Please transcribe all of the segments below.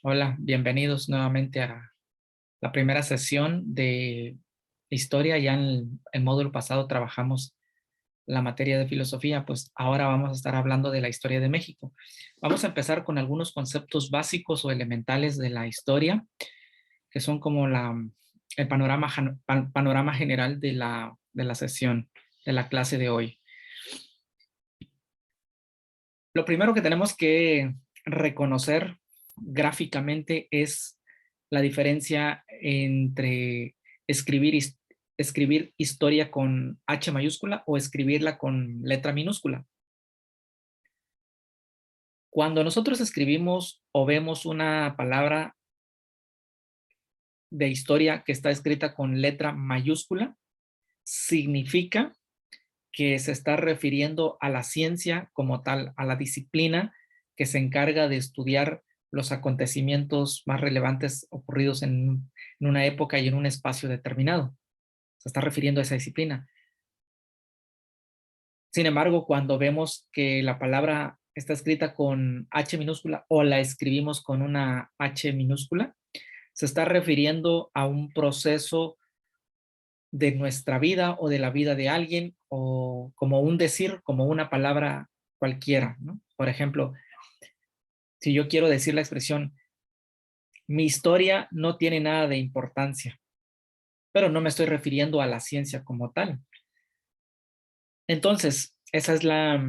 Hola, bienvenidos nuevamente a la primera sesión de historia. Ya en el módulo pasado trabajamos la materia de filosofía, pues ahora vamos a estar hablando de la historia de México. Vamos a empezar con algunos conceptos básicos o elementales de la historia, que son como el panorama general de la sesión, de la clase de hoy. Lo primero que tenemos que reconocer gráficamente es la diferencia entre escribir historia con H mayúscula o escribirla con letra minúscula. Cuando nosotros escribimos o vemos una palabra de historia que está escrita con letra mayúscula, significa que se está refiriendo a la ciencia como tal, a la disciplina que se encarga de estudiar los acontecimientos más relevantes ocurridos en una época y en un espacio determinado. Se está refiriendo a esa disciplina. Sin embargo, cuando vemos que la palabra está escrita con H minúscula o la escribimos con una H minúscula, se está refiriendo a un proceso de nuestra vida o de la vida de alguien, o como un decir, como una palabra cualquiera, ¿no? Por ejemplo, si yo quiero decir la expresión, mi historia no tiene nada de importancia, pero no me estoy refiriendo a la ciencia como tal. Entonces, esa es la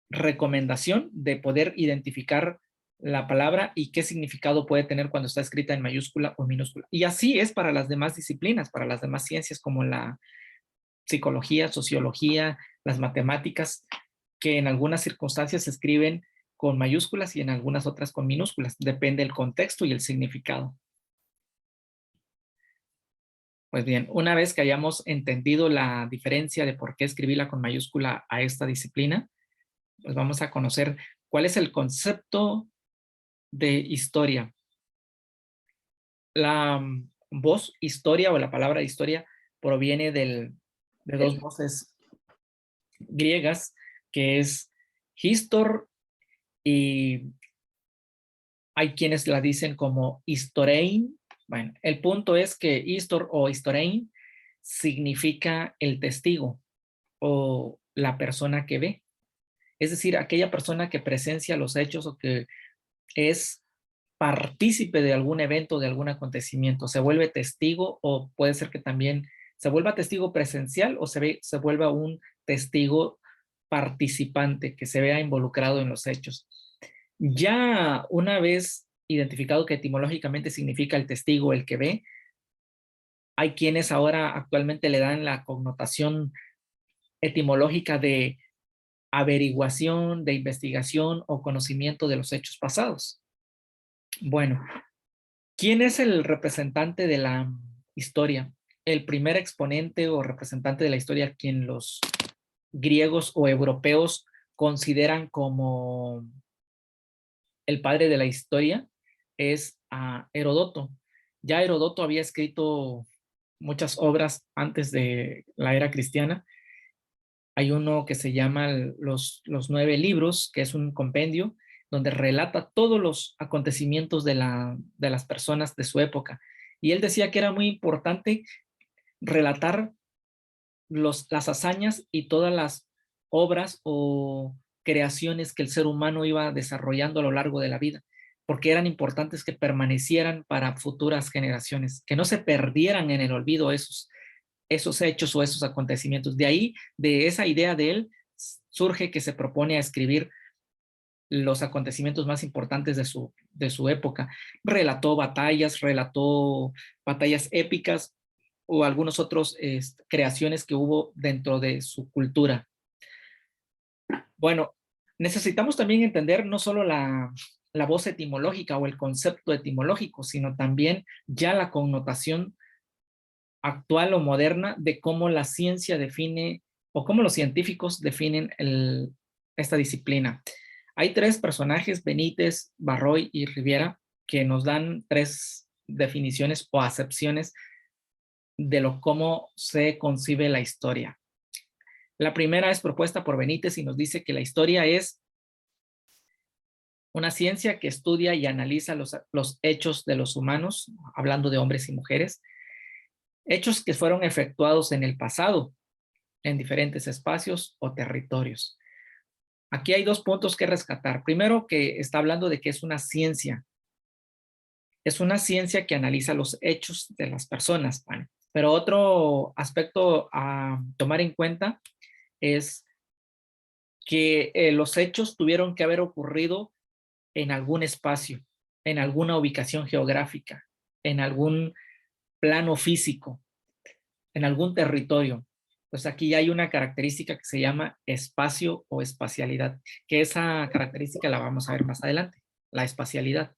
recomendación de poder identificar la palabra y qué significado puede tener cuando está escrita en mayúscula o minúscula. Y así es para las demás disciplinas, para las demás ciencias como la psicología, sociología, las matemáticas, que en algunas circunstancias se escriben con mayúsculas y en algunas otras con minúsculas. Depende del contexto y el significado. Pues bien, una vez que hayamos entendido la diferencia de por qué escribirla con mayúscula a esta disciplina, pues vamos a conocer cuál es el concepto de historia. La voz historia o la palabra historia proviene de dos voces griegas, que es histor, y hay quienes la dicen como historein. Bueno, el punto es que histor o historein significa el testigo o la persona que ve. Es decir, aquella persona que presencia los hechos o que es partícipe de algún evento, de algún acontecimiento. Se vuelve testigo, o puede ser que también se vuelva testigo presencial o se vuelva un testigo participante que se vea involucrado en los hechos. Ya una vez identificado que etimológicamente significa el testigo, el que ve, hay quienes ahora actualmente le dan la connotación etimológica de averiguación, de investigación o conocimiento de los hechos pasados. Bueno, ¿quién es el representante de la historia? El primer exponente o representante de la historia, quien los griegos o europeos consideran como el padre de la historia, es a Herodoto. Ya Herodoto había escrito muchas obras antes de la era cristiana. Hay uno que se llama los 9 libros, que es un compendio donde relata todos los acontecimientos de las personas de su época. Y él decía que era muy importante relatar las hazañas y todas las obras o creaciones que el ser humano iba desarrollando a lo largo de la vida, porque eran importantes que permanecieran para futuras generaciones, que no se perdieran en el olvido esos hechos o esos acontecimientos. De ahí, de esa idea de él, surge que se propone a escribir los acontecimientos más importantes de su época. Relató batallas épicas o algunos otros creaciones que hubo dentro de su cultura. Bueno, necesitamos también entender no solo la voz etimológica o el concepto etimológico, sino también ya la connotación actual o moderna de cómo la ciencia define o cómo los científicos definen esta disciplina. Hay 3 personajes, Benítez, Barroy y Riviera, que nos dan 3 definiciones o acepciones de cómo se concibe la historia. La primera es propuesta por Benítez y nos dice que la historia es Una ciencia que estudia y analiza los hechos de los humanos, hablando de hombres y mujeres, hechos que fueron efectuados en el pasado, en diferentes espacios o territorios. Aquí hay dos puntos que rescatar. Primero, que está hablando de que es una ciencia. Es una ciencia que analiza los hechos de las personas, ¿vale? Pero otro aspecto a tomar en cuenta es que los hechos tuvieron que haber ocurrido en algún espacio, en alguna ubicación geográfica, en algún plano físico, en algún territorio. Pues aquí hay una característica que se llama espacio o espacialidad, que esa característica la vamos a ver más adelante, la espacialidad.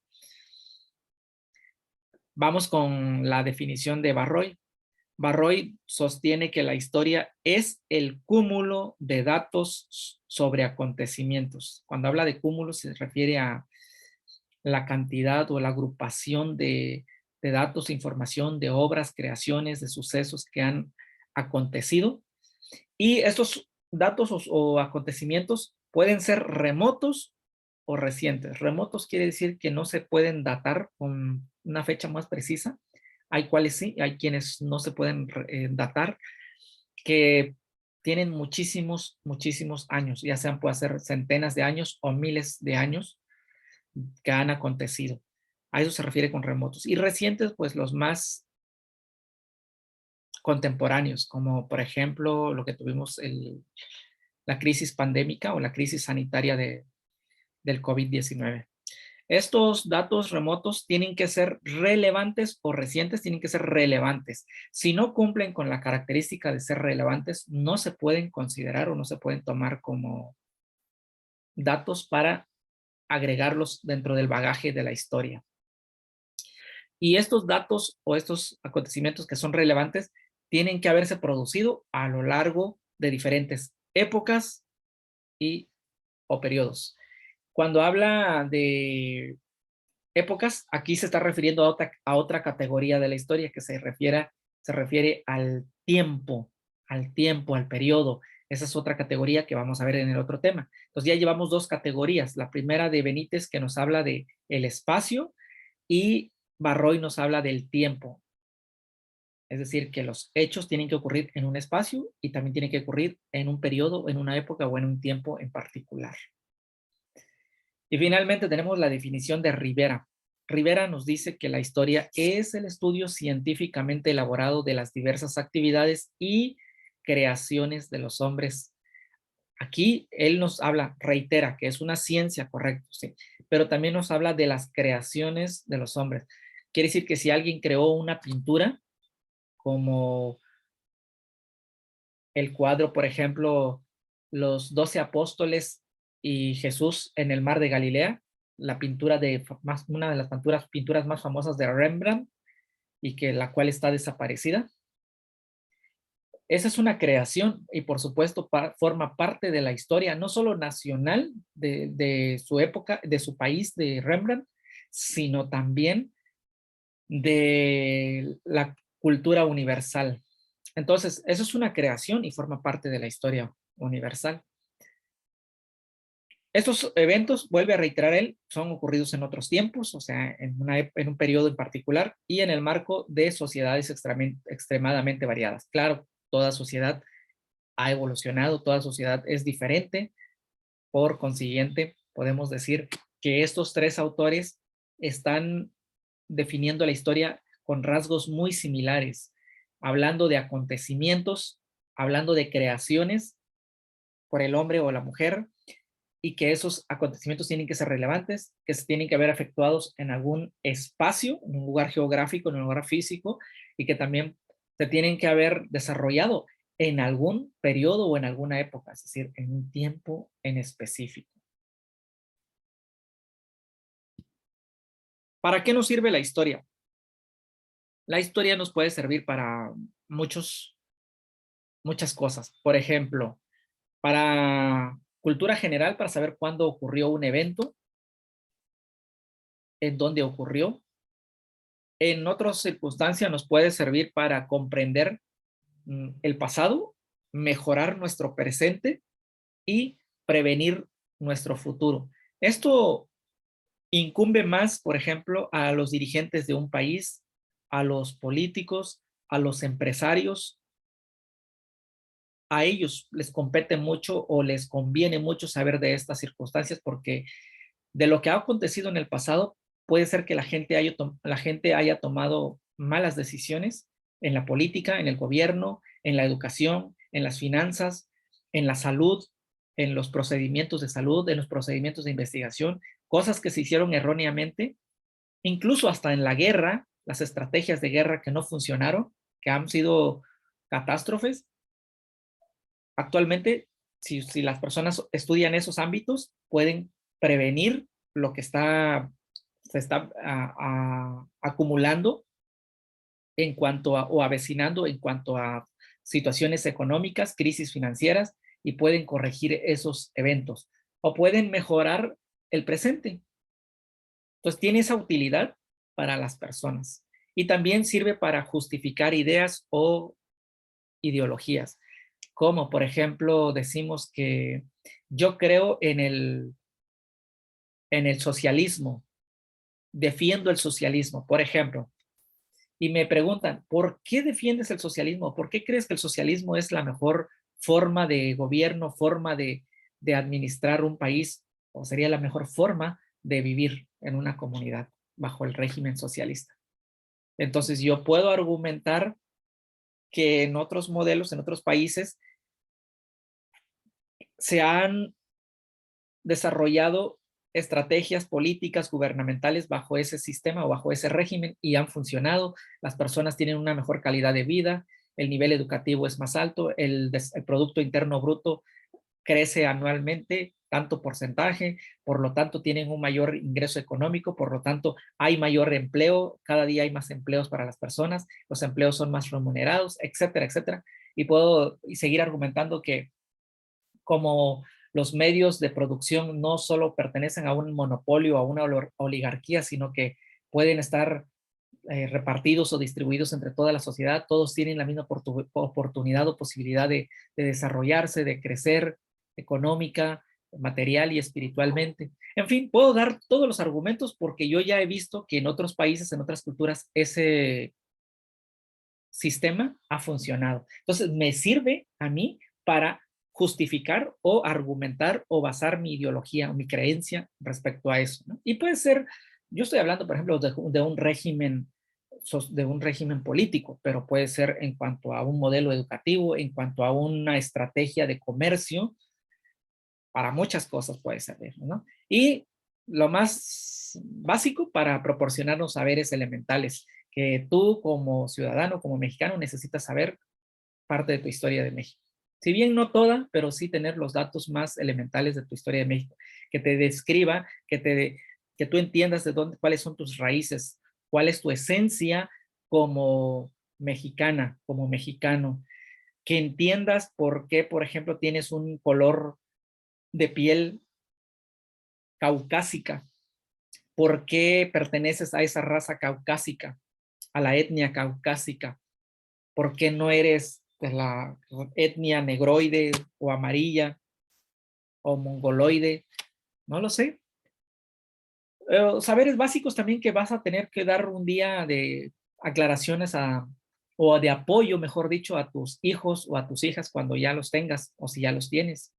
Vamos con la definición de Barroy. Barroy sostiene que la historia es el cúmulo de datos sobre acontecimientos. Cuando habla de cúmulo se refiere a la cantidad o la agrupación de datos, información, de obras, creaciones, de sucesos que han acontecido. Y estos datos o acontecimientos pueden ser remotos o recientes. Remotos quiere decir que no se pueden datar con una fecha más precisa. Hay cuales sí, hay quienes no se pueden datar, que tienen muchísimos, muchísimos años, ya sean puede ser centenas de años o miles de años que han acontecido. A eso se refiere con remotos. Y recientes, pues los más contemporáneos, como por ejemplo lo que tuvimos la crisis pandémica o la crisis sanitaria del COVID-19. Estos datos remotos tienen que ser relevantes o recientes, tienen que ser relevantes. Si no cumplen con la característica de ser relevantes, no se pueden considerar o no se pueden tomar como datos para agregarlos dentro del bagaje de la historia. Y estos datos o estos acontecimientos que son relevantes tienen que haberse producido a lo largo de diferentes épocas y o periodos. Cuando habla de épocas, aquí se está refiriendo a otra categoría de la historia que se refiere al tiempo, al periodo. Esa es otra categoría que vamos a ver en el otro tema. Entonces ya llevamos dos categorías. La primera de Benítez, que nos habla de el espacio, y Barroy nos habla del tiempo. Es decir, que los hechos tienen que ocurrir en un espacio y también tienen que ocurrir en un periodo, en una época o en un tiempo en particular. Y finalmente tenemos la definición de Rivera. Rivera nos dice que la historia es el estudio científicamente elaborado de las diversas actividades y creaciones de los hombres. Aquí él nos habla, reitera, que es una ciencia, correcto, sí, pero también nos habla de las creaciones de los hombres. Quiere decir que si alguien creó una pintura, como el cuadro, por ejemplo, los 12 apóstoles y Jesús en el mar de Galilea, la pintura una de las pinturas más famosas de Rembrandt y que la cual está desaparecida. Esa es una creación y por supuesto forma parte de la historia, no solo nacional de su época, de su país, de Rembrandt, sino también de la cultura universal. Entonces, eso es una creación y forma parte de la historia universal. Estos eventos, vuelve a reiterar él, son ocurridos en otros tiempos, o sea, en un periodo en particular y en el marco de sociedades extremadamente variadas. Claro, toda sociedad ha evolucionado, toda sociedad es diferente, por consiguiente, podemos decir que estos tres autores están definiendo la historia con rasgos muy similares, hablando de acontecimientos, hablando de creaciones por el hombre o la mujer, y que esos acontecimientos tienen que ser relevantes, que se tienen que haber efectuados en algún espacio, en un lugar geográfico, en un lugar físico, y que también se tienen que haber desarrollado en algún periodo o en alguna época, es decir, en un tiempo en específico. ¿Para qué nos sirve la historia? La historia nos puede servir para muchas cosas. Por ejemplo, para cultura general, para saber cuándo ocurrió un evento, en dónde ocurrió. En otras circunstancias nos puede servir para comprender el pasado, mejorar nuestro presente y prevenir nuestro futuro. Esto incumbe más, por ejemplo, a los dirigentes de un país, a los políticos, a los empresarios. A ellos les compete mucho o les conviene mucho saber de estas circunstancias, porque de lo que ha acontecido en el pasado, puede ser que la gente haya tomado malas decisiones en la política, en el gobierno, en la educación, en las finanzas, en la salud, en los procedimientos de salud, en los procedimientos de investigación, cosas que se hicieron erróneamente, incluso hasta en la guerra, las estrategias de guerra que no funcionaron, que han sido catástrofes. Actualmente, si las personas estudian esos ámbitos, pueden prevenir lo que se está acumulando en cuanto a, o avecinando en cuanto a situaciones económicas, crisis financieras, y pueden corregir esos eventos o pueden mejorar el presente. Entonces tiene esa utilidad para las personas y también sirve para justificar ideas o ideologías, como por ejemplo decimos que yo creo en el socialismo, defiendo el socialismo, por ejemplo, y me preguntan, ¿por qué defiendes el socialismo? ¿Por qué crees que el socialismo es la mejor forma de gobierno, forma de administrar un país, o sería la mejor forma de vivir en una comunidad bajo el régimen socialista? Entonces yo puedo argumentar que en otros modelos, en otros países, se han desarrollado estrategias políticas gubernamentales bajo ese sistema o bajo ese régimen y han funcionado. Las personas tienen una mejor calidad de vida, el nivel educativo es más alto, el Producto Interno Bruto crece anualmente tanto porcentaje, por lo tanto tienen un mayor ingreso económico, por lo tanto hay mayor empleo, cada día hay más empleos para las personas, los empleos son más remunerados, etcétera, etcétera. Y puedo seguir argumentando que como los medios de producción no solo pertenecen a un monopolio, a una oligarquía, sino que pueden estar repartidos o distribuidos entre toda la sociedad, todos tienen la misma oportunidad o posibilidad de desarrollarse, de crecer económica, material y espiritualmente. En fin, puedo dar todos los argumentos porque yo ya he visto que en otros países, en otras culturas, ese sistema ha funcionado. Entonces, me sirve a mí para justificar o argumentar o basar mi ideología o mi creencia respecto a eso, ¿no? Y puede ser, yo estoy hablando, por ejemplo, de un régimen político, pero puede ser en cuanto a un modelo educativo, en cuanto a una estrategia de comercio, para muchas cosas puede servir, ¿no? Y lo más básico para proporcionarnos saberes elementales que tú como ciudadano, como mexicano, necesitas saber parte de tu historia de México. Si bien no toda, pero sí tener los datos más elementales de tu historia de México, que te describa, que tú entiendas de dónde, cuáles son tus raíces, cuál es tu esencia como mexicana, como mexicano, que entiendas por qué, por ejemplo, tienes un color de piel caucásica, por qué perteneces a esa raza caucásica, a la etnia caucásica, por qué no eres de la etnia negroide o amarilla o mongoloide, no lo sé. Saberes básicos también que vas a tener que dar un día de aclaraciones o de apoyo, mejor dicho, a tus hijos o a tus hijas cuando ya los tengas o si ya los tienes.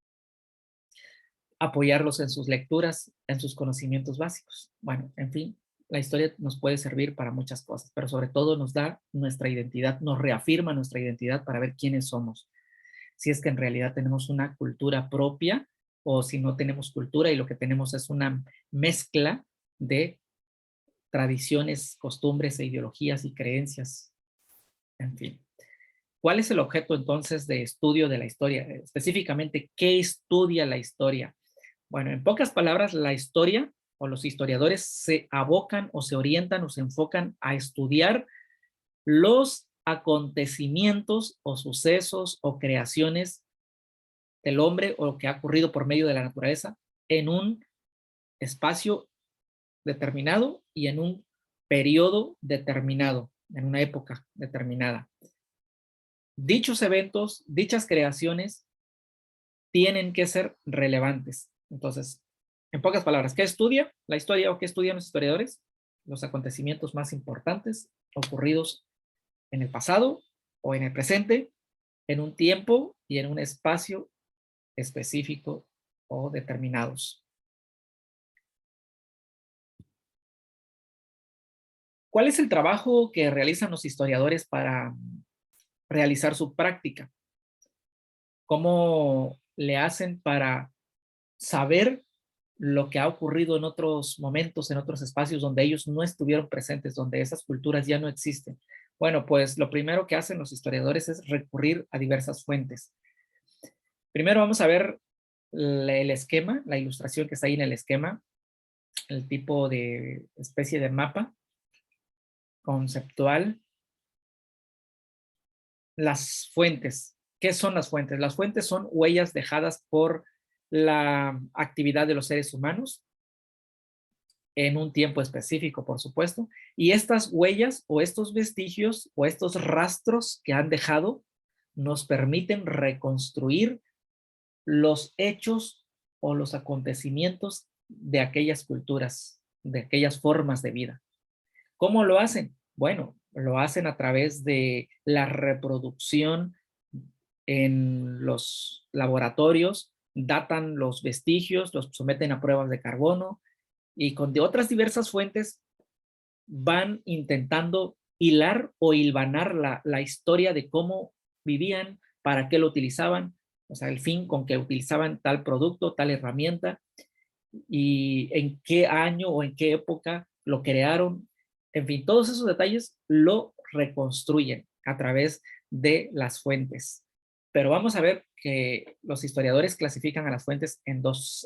Apoyarlos en sus lecturas, en sus conocimientos básicos. Bueno, en fin, la historia nos puede servir para muchas cosas, pero sobre todo nos da nuestra identidad, nos reafirma nuestra identidad para ver quiénes somos. Si es que en realidad tenemos una cultura propia o si no tenemos cultura y lo que tenemos es una mezcla de tradiciones, costumbres e ideologías y creencias. En fin. ¿Cuál es el objeto entonces de estudio de la historia? Específicamente, ¿qué estudia la historia? Bueno, en pocas palabras, la historia o los historiadores se abocan o se orientan o se enfocan a estudiar los acontecimientos o sucesos o creaciones del hombre o que ha ocurrido por medio de la naturaleza en un espacio determinado y en un periodo determinado, en una época determinada. Dichos eventos, dichas creaciones tienen que ser relevantes. Entonces, En pocas palabras, ¿qué estudia la historia o qué estudian los historiadores? Los acontecimientos más importantes ocurridos en el pasado o en el presente, en un tiempo y en un espacio específico o determinados. ¿Cuál es el trabajo que realizan los historiadores para realizar su práctica? ¿Cómo le hacen para saber lo que ha ocurrido en otros momentos, en otros espacios donde ellos no estuvieron presentes, donde esas culturas ya no existen? Bueno, pues lo primero que hacen los historiadores es recurrir a diversas fuentes. Primero vamos a ver el esquema, la ilustración que está ahí en el esquema, el tipo de especie de mapa conceptual. Las fuentes. ¿Qué son las fuentes? Las fuentes son huellas dejadas por la actividad de los seres humanos en un tiempo específico, por supuesto. Y estas huellas o estos vestigios o estos rastros que han dejado nos permiten reconstruir los hechos o los acontecimientos de aquellas culturas, de aquellas formas de vida. ¿Cómo lo hacen? Bueno, lo hacen a través de la reproducción en los laboratorios, datan los vestigios, los someten a pruebas de carbono y con de otras diversas fuentes van intentando hilar o hilvanar la historia de cómo vivían, para qué lo utilizaban, o sea, el fin con que utilizaban tal producto, tal herramienta, y en qué año o en qué época lo crearon. En fin, todos esos detalles lo reconstruyen a través de las fuentes. Pero vamos a ver que los historiadores clasifican a las fuentes en dos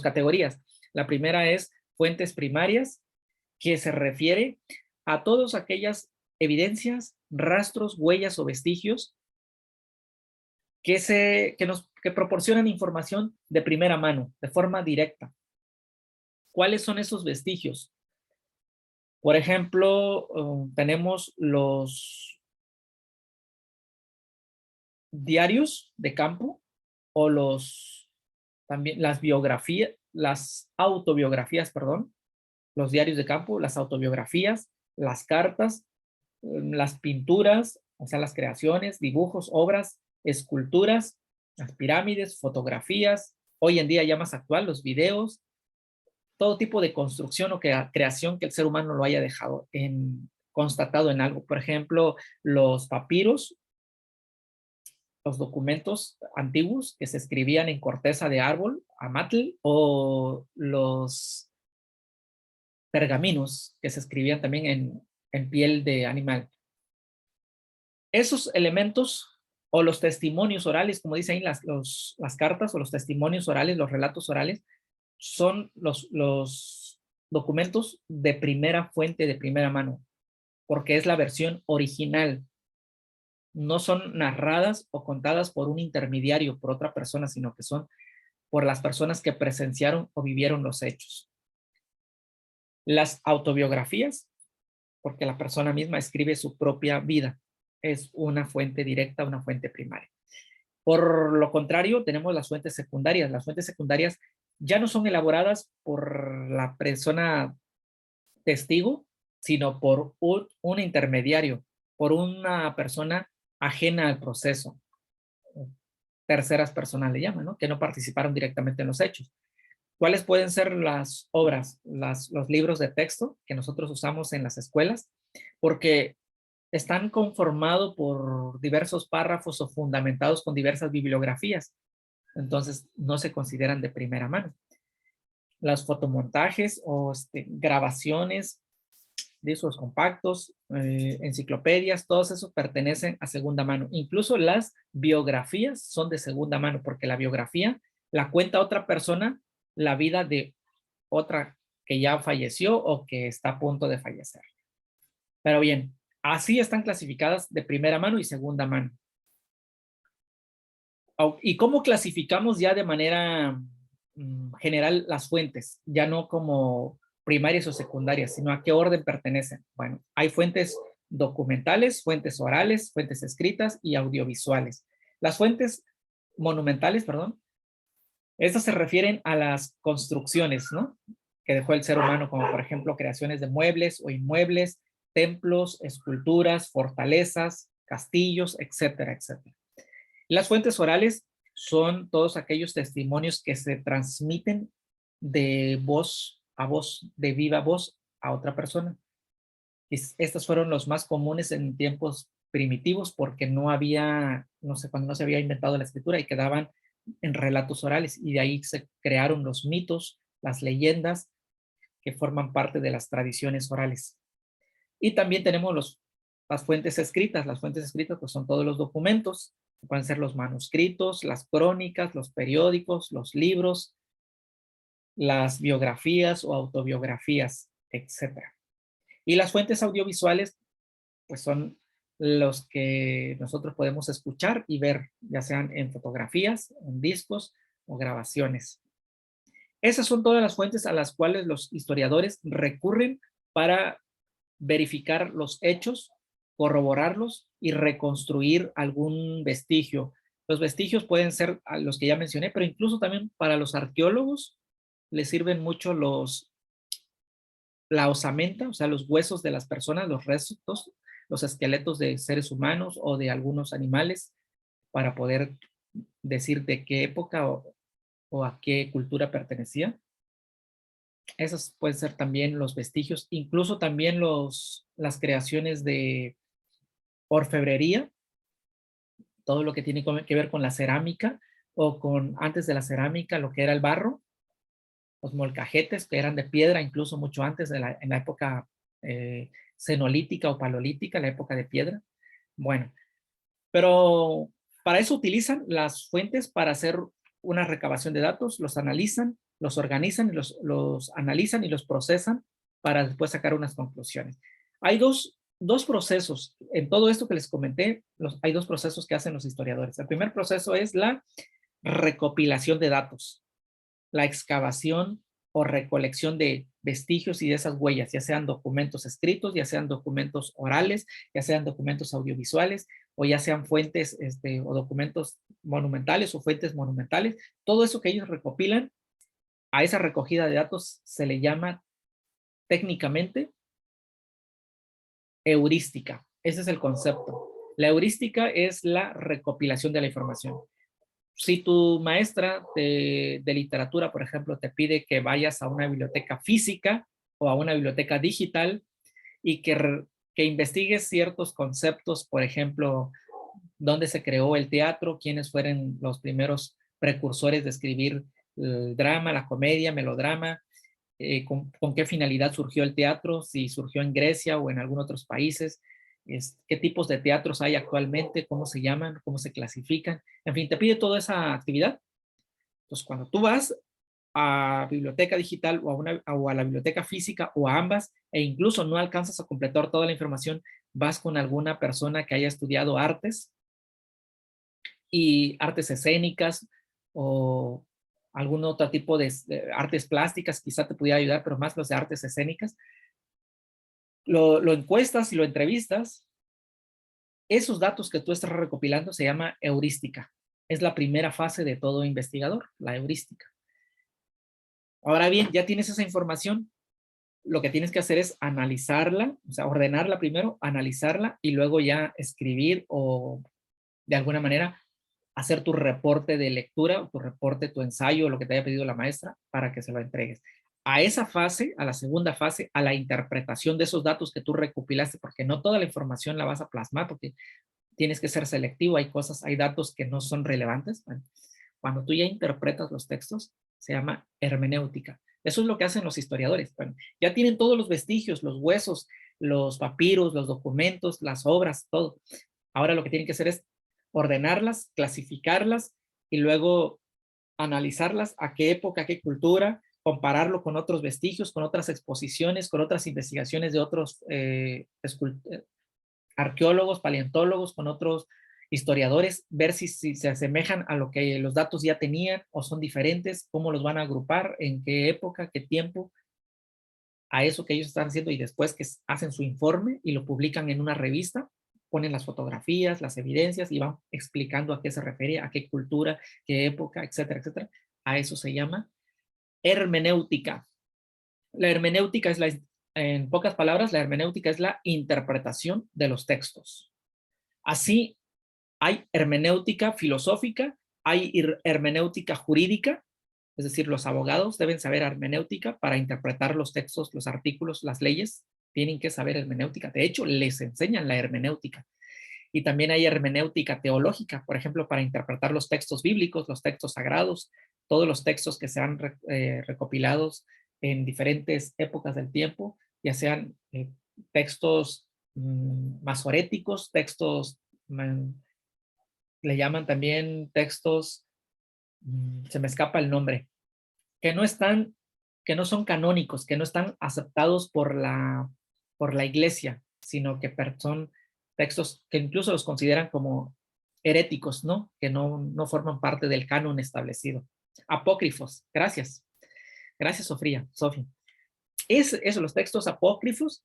categorías. La primera es fuentes primarias, que se refiere a todas aquellas evidencias, rastros, huellas o vestigios que proporcionan información de primera mano, de forma directa. ¿Cuáles son esos vestigios? Por ejemplo, tenemos los diarios de campo o también las biografías, las autobiografías, perdón, los diarios de campo, las autobiografías, las cartas, las pinturas, o sea, las creaciones, dibujos, obras, esculturas, las pirámides, fotografías, hoy en día ya más actual, los videos, todo tipo de construcción o creación que el ser humano lo haya dejado constatado en algo. Por ejemplo, los papiros, los documentos antiguos que se escribían en corteza de árbol, amatl, o los pergaminos que se escribían también en piel de animal. Esos elementos o los testimonios orales, como dicen ahí las cartas o los testimonios orales, los relatos orales, son los documentos de primera fuente, de primera mano, porque es la versión original. No son narradas o contadas por un intermediario, por otra persona, sino que son por las personas que presenciaron o vivieron los hechos. Las autobiografías, porque la persona misma escribe su propia vida, es una fuente directa, una fuente primaria. Por lo contrario, tenemos las fuentes secundarias. Las fuentes secundarias ya no son elaboradas por la persona testigo, sino por un intermediario, por una persona ajena al proceso. Terceras personas le llaman, ¿no? Que no participaron directamente en los hechos. ¿Cuáles pueden ser las obras, los libros de texto que nosotros usamos en las escuelas? Porque están conformados por diversos párrafos o fundamentados con diversas bibliografías. Entonces, no se consideran de primera mano. Los fotomontajes o grabaciones, discos compactos, enciclopedias, todos esos pertenecen a segunda mano. Incluso las biografías son de segunda mano, porque la biografía la cuenta otra persona, la vida de otra que ya falleció o que está a punto de fallecer. Pero bien, así están clasificadas de primera mano y segunda mano. ¿Y cómo clasificamos ya de manera general las fuentes? Ya no como primarias o secundarias, sino a qué orden pertenecen. Bueno, hay fuentes documentales, fuentes orales, fuentes escritas y audiovisuales. Las fuentes monumentales, perdón, Estas se refieren a las construcciones, ¿no? Que dejó el ser humano, como por ejemplo creaciones de muebles o inmuebles, templos, esculturas, fortalezas, castillos, etcétera, etcétera. Las fuentes orales son todos aquellos testimonios que se transmiten de voz a voz, de viva voz a otra persona. Estos fueron los más comunes en tiempos primitivos porque no había, no sé, cuando no se había inventado la escritura y quedaban en relatos orales y de ahí se crearon los mitos, las leyendas que forman parte de las tradiciones orales. Y también tenemos las fuentes escritas. Las fuentes escritas pues son todos los documentos, pueden ser los manuscritos, las crónicas, los periódicos, los libros, las biografías o autobiografías, etcétera. Y las fuentes audiovisuales pues son los que nosotros podemos escuchar y ver, ya sean en fotografías, en discos o grabaciones. Esas son todas las fuentes a las cuales los historiadores recurren para verificar los hechos, corroborarlos y reconstruir algún vestigio. Los vestigios pueden ser los que ya mencioné, pero incluso también para los arqueólogos les sirven mucho la osamenta, o sea, los huesos de las personas, los restos, los esqueletos de seres humanos o de algunos animales, para poder decir de qué época o a qué cultura pertenecía. Esos pueden ser también los vestigios, incluso también las creaciones de orfebrería, todo lo que tiene que ver con la cerámica o con antes de la cerámica, lo que era el barro, los molcajetes que eran de piedra, incluso mucho antes en la época cenolítica o paleolítica, la época de piedra. Bueno, pero para eso utilizan las fuentes para hacer una recabación de datos, los analizan, los organizan, los analizan y los procesan para después sacar unas conclusiones. Hay dos procesos, en todo esto que les comenté, hay dos procesos que hacen los historiadores. El primer proceso es la recopilación de datos, la excavación o recolección de vestigios y de esas huellas, ya sean documentos escritos, ya sean documentos orales, ya sean documentos audiovisuales, o ya sean fuentes o documentos monumentales o fuentes monumentales. Todo eso que ellos recopilan, a esa recogida de datos se le llama técnicamente heurística. Ese es el concepto. La heurística es la recopilación de la información. Si tu maestra de literatura, por ejemplo, te pide que vayas a una biblioteca física o a una biblioteca digital y que investigues ciertos conceptos, por ejemplo, dónde se creó el teatro, quiénes fueron los primeros precursores de escribir el drama, la comedia, melodrama, con qué finalidad surgió el teatro, si surgió en Grecia o en algunos otros países, qué tipos de teatros hay actualmente, cómo se llaman, cómo se clasifican, en fin, te pide toda esa actividad. Entonces, cuando tú vas a biblioteca digital o a la biblioteca física o a ambas, e incluso no alcanzas a completar toda la información, vas con alguna persona que haya estudiado artes y artes escénicas o algún otro tipo de artes plásticas, quizá te pudiera ayudar, pero más los de artes escénicas. Lo encuestas y lo entrevistas. Esos datos que tú estás recopilando se llama heurística. Es la primera fase de todo investigador, la heurística. Ahora bien, ya tienes esa información, lo que tienes que hacer es analizarla, o sea, ordenarla primero, analizarla y luego ya escribir o de alguna manera hacer tu reporte de lectura, tu reporte, tu ensayo, lo que te haya pedido la maestra para que se lo entregues. A esa fase, a la segunda fase, a la interpretación de esos datos que tú recopilaste, porque no toda la información la vas a plasmar, porque tienes que ser selectivo, hay cosas, hay datos que no son relevantes. Bueno, cuando tú ya interpretas los textos, se llama hermenéutica. Eso es lo que hacen los historiadores. Bueno, ya tienen todos los vestigios, los huesos, los papiros, los documentos, las obras, todo. Ahora lo que tienen que hacer es ordenarlas, clasificarlas y luego analizarlas, a qué época, a qué cultura, compararlo con otros vestigios, con otras exposiciones, con otras investigaciones de otros arqueólogos, paleontólogos, con otros historiadores, ver si se asemejan a lo que los datos ya tenían o son diferentes, cómo los van a agrupar, en qué época, qué tiempo, a eso que ellos están haciendo y después que hacen su informe y lo publican en una revista, ponen las fotografías, las evidencias y van explicando a qué se refiere, a qué cultura, qué época, etcétera, etcétera. A eso se llama hermenéutica. La hermenéutica es en pocas palabras, la hermenéutica es la interpretación de los textos. Así, hay hermenéutica filosófica, hay hermenéutica jurídica, es decir, los abogados deben saber hermenéutica para interpretar los textos, los artículos, las leyes, tienen que saber hermenéutica. De hecho, les enseñan la hermenéutica. Y también hay hermenéutica teológica, por ejemplo, para interpretar los textos bíblicos, los textos sagrados, todos los textos que se han recopilados en diferentes épocas del tiempo, ya sean textos masoréticos, textos, le llaman también textos, se me escapa el nombre, que no son canónicos, que no están aceptados por la iglesia, sino que son textos que incluso los consideran como heréticos, ¿no? Que no forman parte del canon establecido. Apócrifos, gracias. Gracias, Sofía. Eso, los textos apócrifos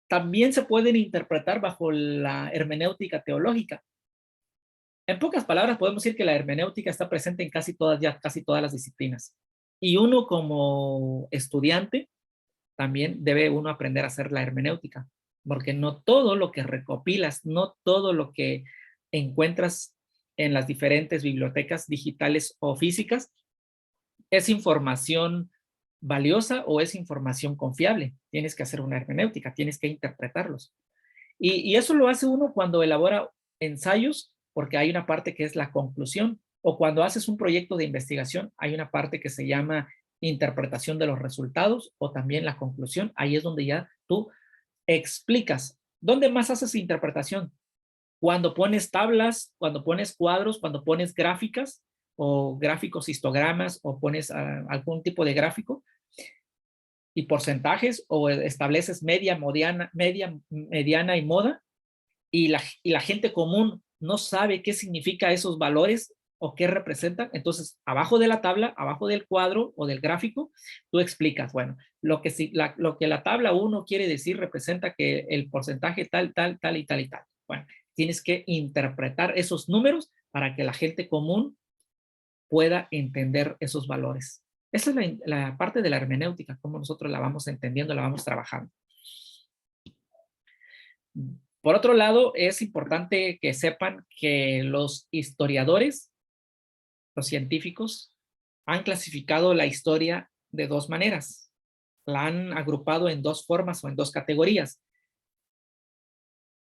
también se pueden interpretar bajo la hermenéutica teológica. En pocas palabras, podemos decir que la hermenéutica está presente en casi todas las disciplinas. Y uno como estudiante también debe uno aprender a hacer la hermenéutica, porque no todo lo que recopilas, no todo lo que encuentras en las diferentes bibliotecas digitales o físicas es información valiosa o es información confiable. Tienes que hacer una hermenéutica, tienes que interpretarlos. Y eso lo hace uno cuando elabora ensayos, porque hay una parte que es la conclusión, o cuando haces un proyecto de investigación, hay una parte que se llama interpretación de los resultados o también la conclusión. Ahí es donde ya tú explicas. ¿Dónde más haces interpretación? Cuando pones tablas, cuando pones cuadros, cuando pones gráficas o gráficos histogramas o pones algún tipo de gráfico y porcentajes o estableces media, mediana y moda y la gente común no sabe qué significa esos valores o qué representan. Entonces, abajo de la tabla, abajo del cuadro o del gráfico, tú explicas, bueno, lo que la tabla 1 quiere decir representa que el porcentaje tal, tal, tal y tal y tal. Bueno, tienes que interpretar esos números para que la gente común pueda entender esos valores. Esa es la parte de la hermenéutica, cómo nosotros la vamos entendiendo, la vamos trabajando. Por otro lado, es importante que sepan que los historiadores, los científicos, han clasificado la historia de dos maneras. La han agrupado en dos formas o en dos categorías.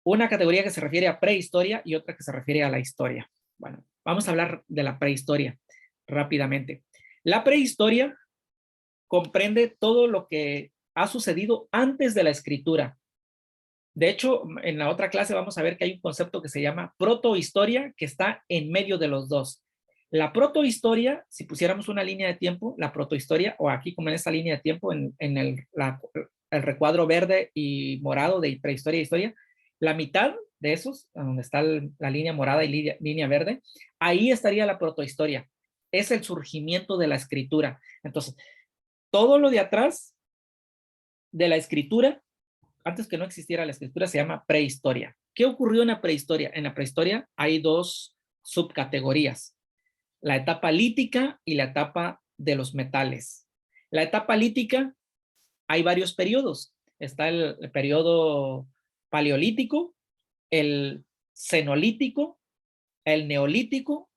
Una categoría que se refiere a prehistoria y otra que se refiere a la historia. Bueno, vamos a hablar de la prehistoria rápidamente. La prehistoria comprende todo lo que ha sucedido antes de la escritura. De hecho, en la otra clase vamos a ver que hay un concepto que se llama protohistoria, que está en medio de los dos. La protohistoria, si pusiéramos una línea de tiempo, la protohistoria, o aquí como en esta línea de tiempo, en el recuadro verde y morado de prehistoria e historia, la mitad de esos, donde está la línea morada y línea verde, ahí estaría la protohistoria. Es el surgimiento de la escritura. Entonces, todo lo de atrás de la escritura, antes que no existiera la escritura, se llama prehistoria. ¿Qué ocurrió en la prehistoria? En la prehistoria hay dos subcategorías, la etapa lítica y la etapa de los metales. La etapa lítica, hay varios periodos. Está el periodo paleolítico, el cenolítico, el neolítico,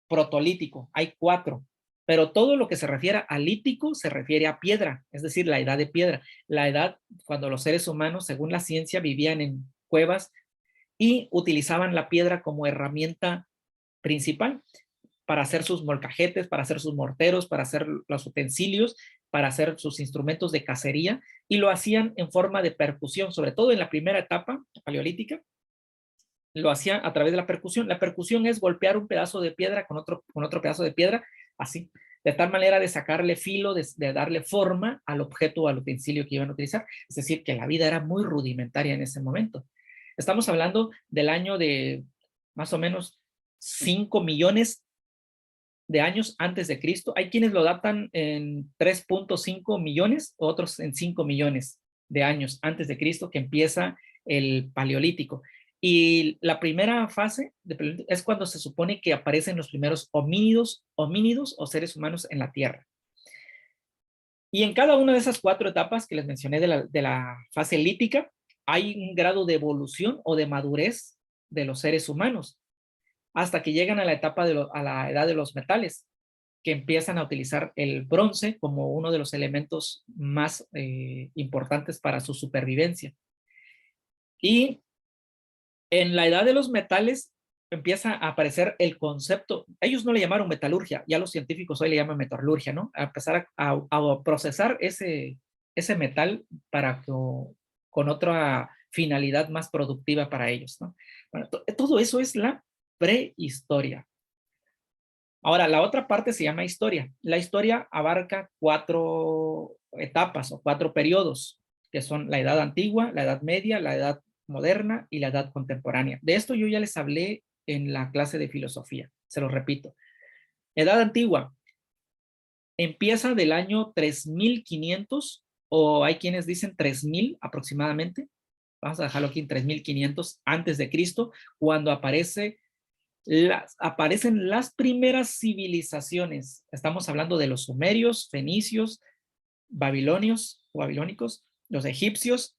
protolítico. Hay 4. Pero todo lo que se refiere a lítico se refiere a piedra, es decir, la edad de piedra. La edad cuando los seres humanos, según la ciencia, vivían en cuevas y utilizaban la piedra como herramienta principal para hacer sus molcajetes, para hacer sus morteros, para hacer los utensilios, para hacer sus instrumentos de cacería, y lo hacían en forma de percusión, sobre todo en la primera etapa paleolítica, lo hacían a través de la percusión. La percusión es golpear un pedazo de piedra con otro pedazo de piedra, así, de tal manera de sacarle filo, de darle forma al objeto o al utensilio que iban a utilizar. Es decir, que la vida era muy rudimentaria en ese momento. Estamos hablando del año de más o menos 5 millones de años antes de Cristo. Hay quienes lo datan en 3.5 millones, otros en 5 millones de años antes de Cristo, que empieza el Paleolítico. Y la primera fase es cuando se supone que aparecen los primeros homínidos o seres humanos en la Tierra. Y en cada una de esas 4 etapas que les mencioné de la fase lítica, hay un grado de evolución o de madurez de los seres humanos, hasta que llegan a la etapa a la edad de los metales, que empiezan a utilizar el bronce como uno de los elementos más importantes para su supervivencia. Y en la edad de los metales empieza a aparecer el concepto, ellos no le llamaron metalurgia, ya los científicos hoy le llaman metalurgia, ¿no? A empezar a procesar ese metal para con otra finalidad más productiva para ellos, ¿no? Bueno, todo eso es la prehistoria. Ahora, la otra parte se llama historia. La historia abarca 4 etapas o 4 periodos, que son la edad antigua, la edad media, la edad moderna y la edad contemporánea. De esto yo ya les hablé en la clase de filosofía, se lo repito. Edad antigua empieza del año 3500 o hay quienes dicen 3000 aproximadamente. Vamos a dejarlo aquí en 3500 antes de Cristo, cuando aparecen las primeras civilizaciones. Estamos hablando de los sumerios, fenicios, babilónicos, los egipcios.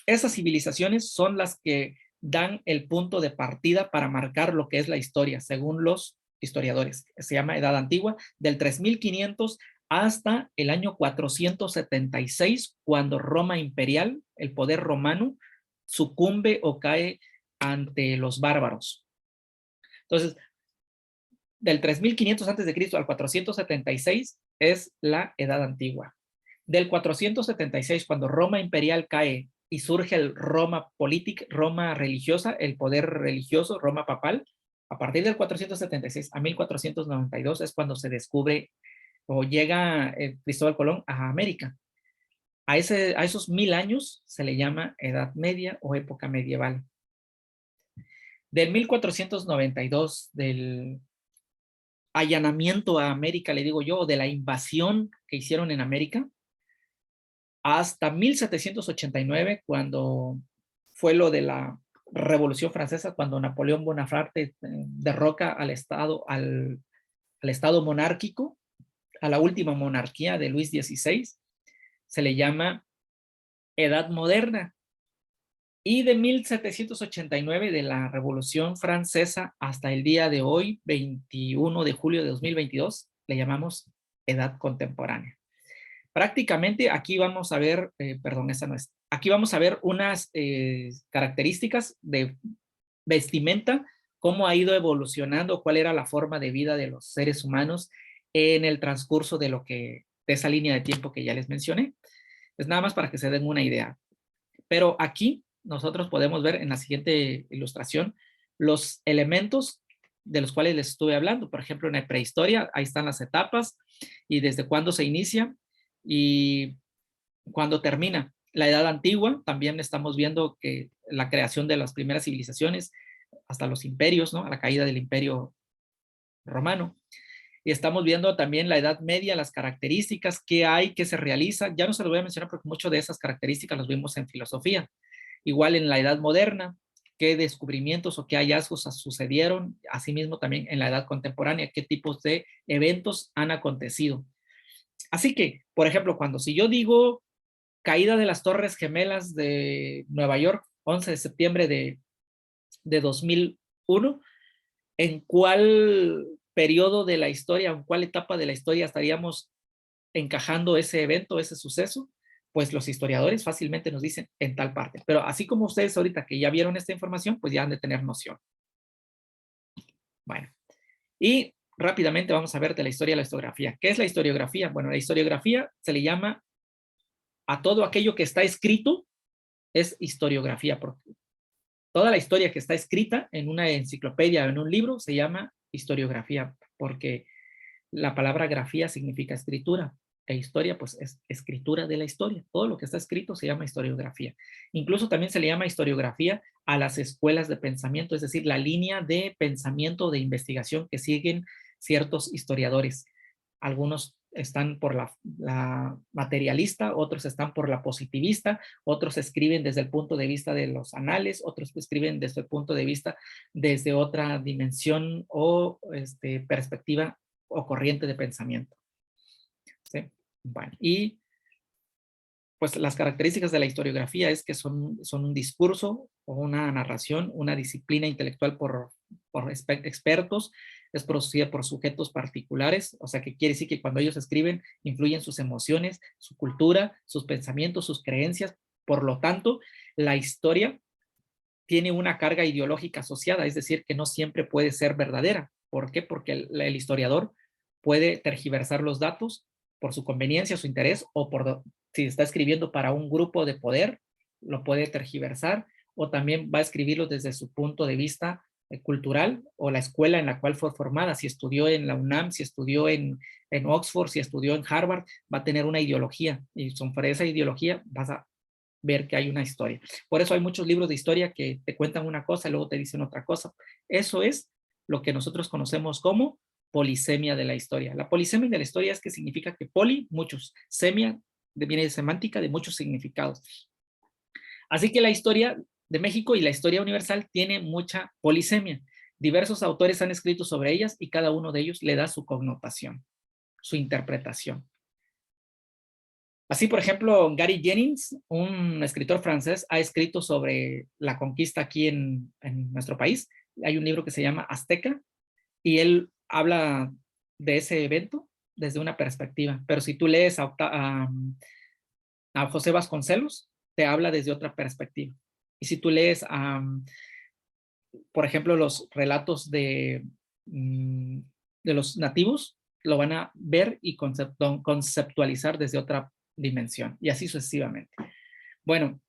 Esas civilizaciones son las que dan el punto de partida para marcar lo que es la historia, según los historiadores. Se llama Edad Antigua, del 3500 hasta el año 476, cuando Roma imperial, el poder romano, sucumbe o cae ante los bárbaros. Entonces, del 3500 antes de Cristo al 476 es la Edad Antigua. Del 476, cuando Roma imperial cae y surge el Roma política, Roma religiosa, el poder religioso, Roma papal, a partir del 476 a 1492 es cuando se descubre o llega Cristóbal Colón a América. A esos 1000 años se le llama Edad Media o época medieval. Del 1492, del allanamiento a América, le digo yo, de la invasión que hicieron en América, hasta 1789, cuando fue lo de la Revolución Francesa, cuando Napoleón Bonaparte derroca al Estado monárquico, a la última monarquía de Luis XVI, se le llama Edad Moderna. Y de 1789, de la Revolución Francesa hasta el día de hoy, 21 de julio de 2022, le llamamos Edad Contemporánea. Prácticamente aquí vamos a ver, perdón, esa no es. Aquí vamos a ver unas características de vestimenta, cómo ha ido evolucionando, cuál era la forma de vida de los seres humanos en el transcurso de esa línea de tiempo que ya les mencioné. Es nada más para que se den una idea. Pero aquí nosotros podemos ver en la siguiente ilustración los elementos de los cuales les estuve hablando. Por ejemplo, en la prehistoria, ahí están las etapas y desde cuándo se inicia y cuándo termina. La edad antigua, también estamos viendo que la creación de las primeras civilizaciones, hasta los imperios, ¿no? A la caída del imperio romano. Y estamos viendo también la Edad Media, las características que hay, que se realiza. Ya no se lo voy a mencionar porque muchas de esas características las vimos en filosofía. Igual en la Edad Moderna, qué descubrimientos o qué hallazgos sucedieron. Asimismo también en la Edad Contemporánea, qué tipos de eventos han acontecido. Así que, por ejemplo, si yo digo caída de las Torres Gemelas de Nueva York, 11 de septiembre de 2001, ¿en cuál periodo de la historia, en cuál etapa de la historia estaríamos encajando ese evento, ese suceso? Pues los historiadores fácilmente nos dicen en tal parte. Pero así como ustedes ahorita que ya vieron esta información, pues ya han de tener noción. Bueno, y rápidamente vamos a ver de la historia de la historiografía. ¿Qué es la historiografía? Bueno, la historiografía se le llama a todo aquello que está escrito, es historiografía. Porque toda la historia que está escrita en una enciclopedia o en un libro se llama historiografía, porque la palabra grafía significa escritura, e historia pues es escritura de la historia. Todo lo que está escrito se llama historiografía. Incluso también se le llama historiografía a las escuelas de pensamiento, es decir, la línea de pensamiento, de investigación que siguen ciertos historiadores. Algunos están por la materialista, otros están por la positivista, otros escriben desde el punto de vista de los anales, otros escriben desde el punto de vista desde otra dimensión o perspectiva o corriente de pensamiento. ¿Sí? Bueno, y pues las características de la historiografía es que son un discurso o una narración, una disciplina intelectual por expertos, es producida por sujetos particulares, o sea que quiere decir que cuando ellos escriben influyen sus emociones, su cultura, sus pensamientos, sus creencias, por lo tanto, la historia tiene una carga ideológica asociada, es decir, que no siempre puede ser verdadera. ¿Por qué? Porque el historiador puede tergiversar los datos por su conveniencia, su interés, o por si está escribiendo para un grupo de poder, lo puede tergiversar, o también va a escribirlo desde su punto de vista cultural o la escuela en la cual fue formada. Si estudió en la UNAM, si estudió en Oxford, si estudió en Harvard, va a tener una ideología y sobre esa ideología vas a ver que hay una historia. Por eso hay muchos libros de historia que te cuentan una cosa y luego te dicen otra cosa. Eso es lo que nosotros conocemos como polisemia de la historia. La polisemia de la historia es que significa que poli, muchos, semia, viene de semántica, de muchos significados. Así que la historia de México y la historia universal tiene mucha polisemia. Diversos autores han escrito sobre ellas y cada uno de ellos le da su connotación, su interpretación. Así, por ejemplo, Gary Jennings, un escritor francés, ha escrito sobre la conquista aquí en nuestro país. Hay un libro que se llama Azteca y él habla de ese evento desde una perspectiva. Pero si tú lees a José Vasconcelos, te habla desde otra perspectiva. Y si tú lees, por ejemplo, los relatos de los nativos, lo van a ver y conceptualizar desde otra dimensión, y así sucesivamente. Bueno,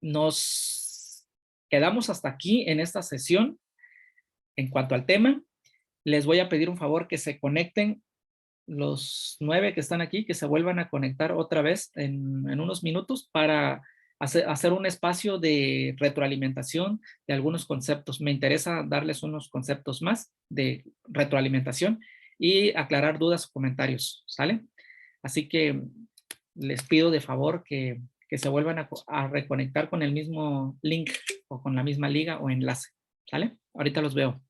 nos quedamos hasta aquí en esta sesión. En cuanto al tema, les voy a pedir un favor que se conecten los 9 que están aquí, que se vuelvan a conectar otra vez en unos minutos para hacer un espacio de retroalimentación de algunos conceptos. Me interesa darles unos conceptos más de retroalimentación y aclarar dudas o comentarios, ¿sale? Así que les pido de favor que se vuelvan a reconectar con el mismo link o con la misma liga o enlace, ¿sale? Ahorita los veo.